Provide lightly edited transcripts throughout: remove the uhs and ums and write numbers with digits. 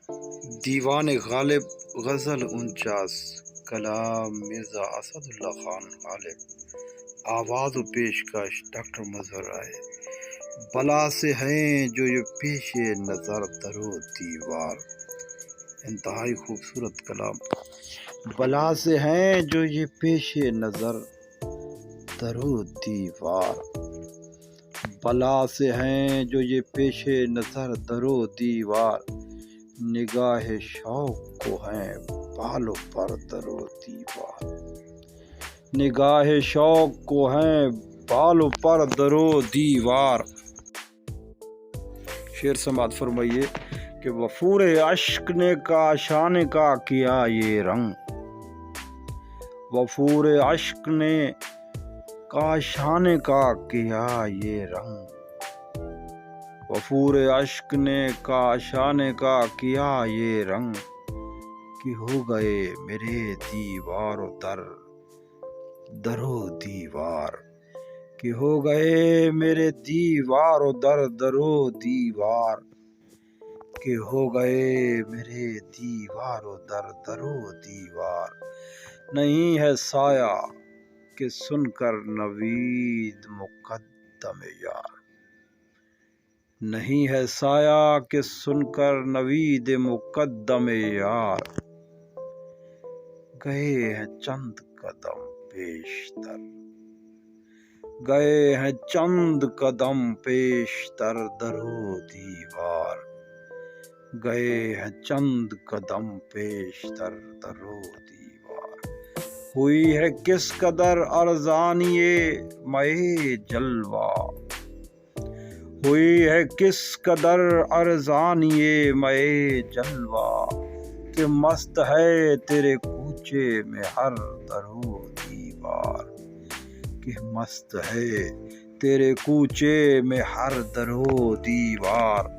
دیوان غالب غزل 49 کلام مرزا اسد اللہ خان غالب، آواز و پیشکش ڈاکٹر مظہر رائے۔ بلا سے ہیں جو یہ پیش نظر درو دیوار، انتہائی خوبصورت کلام۔ بلا سے ہیں جو یہ پیش نظر درو دیوار، بلا سے ہیں جو یہ پیش نظر درو دیوار، نگاہ شوق کو ہیں بالوں پر درو دیوار، نگاہ شوق کو ہیں بالوں پر درو دیوار۔ شعر سماعت فرمائیے کہ وفور اشک نے کاشانے کا کیا یہ رنگ، وفور اشک نے کاشانے کا کیا یہ رنگ، وفور اشک نے کاشانے کا کیا یہ رنگ، کہ ہو گئے میرے دیوار و در درو دیوار، کہ ہو گئے میرے دیوار و در درو دیوار، کہ ہو گئے میرے دیوار و در درو دیوار۔ نہیں ہے سایہ کہ سن کر نوید مقدم یار، نہیں ہے سایہ کہ سن کر نوید مقدم یار، گئے ہیں چند قدم پیشتر، گئے ہیں چند قدم پیشتر درو دیوار، گئے ہیں چند قدم پیشتر درو دیوار۔ ہوئی ہے کس قدر ارزانی مئے جلوہ، ہوئی ہے کس قدر ارزانی مئے جلوہ، کہ مست ہے تیرے کوچے میں ہر درو دیوار، کہ مست ہے تیرے کوچے میں ہر درو دیوار۔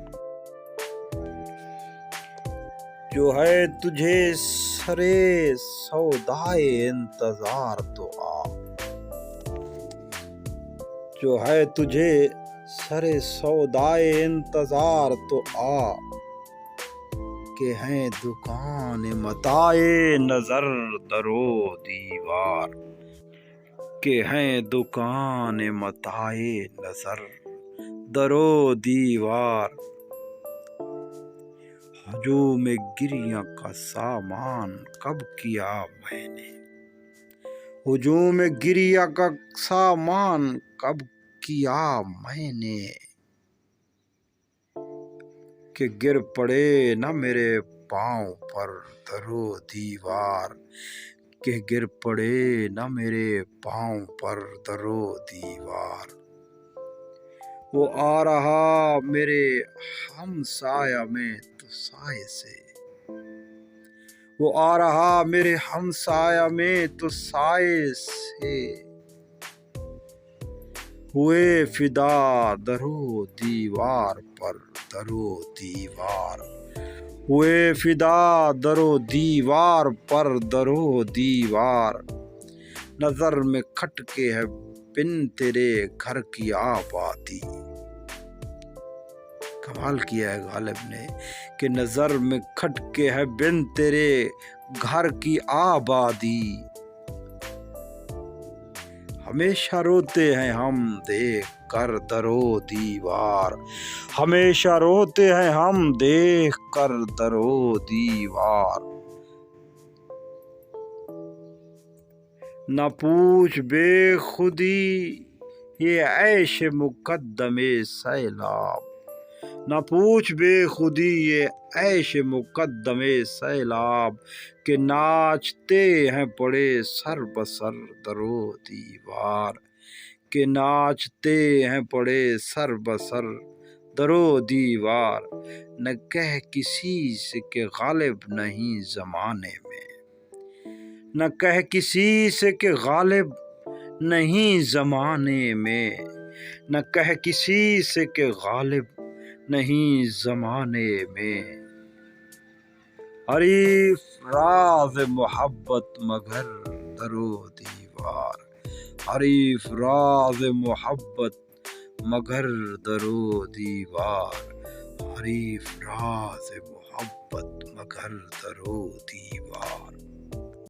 جو ہے تجھے سرے سودائے انتظار تو آ، جو ہے تجھے سرے سودائے انتظار تو آ، کہ ہیں دکان متاع نظر درو دیوار، کہ ہیں دکان متاع نظر درو دیوار۔ ہجوم گریہ کا سامان کب کیا میں نے، ہجوم گریہ کا سامان کب کیا میں نے، کہ گر پڑے نہ میرے پاؤں پر درو دیوار، کہ گر پڑے نہ میرے پاؤں پر درو دیوار۔ وہ آ رہا میرے ہم سایہ میں تو سائے سے، وہ آ رہا میرے ہم سایہ میں تو سائے سے، ہوئے فدا درو دیوار پر درو دیوار، ہوئے فدا درو دیوار پر درو دیوار۔ نظر میں کھٹ کے ہے بن تیرے گھر کی آبادی، کمال کیا ہے غالب نے کہ نظر میں کھٹ کے ہے بن تیرے گھر کی آبادی، ہمیشہ روتے ہیں ہم دیکھ کر درو دیوار، ہمیشہ روتے ہیں ہم دیکھ کر درو دیوار۔ نہ پوچھ بے خودی یہ عیش مقدم سیلاب، نہ پوچھ بے خودی یہ عیش مقدم سیلاب، کہ ناچتے ہیں پڑے سر بسر درو دیوار، کہ ناچتے ہیں پڑے سر بسر درو دیوار۔ نہ کہہ کسی سے کہ غالب نہیں زمانے میں، نہ کہہ کسی سے کہ غالب نہیں زمانے میں، نہ کہہ کسی سے کہ غالب نہیں زمانے میں۔ حریف راز محبت مگر درو دیوار، حریف راز محبت مگر درو دیوار، حریف راز محبت محبت مگر درو دیوار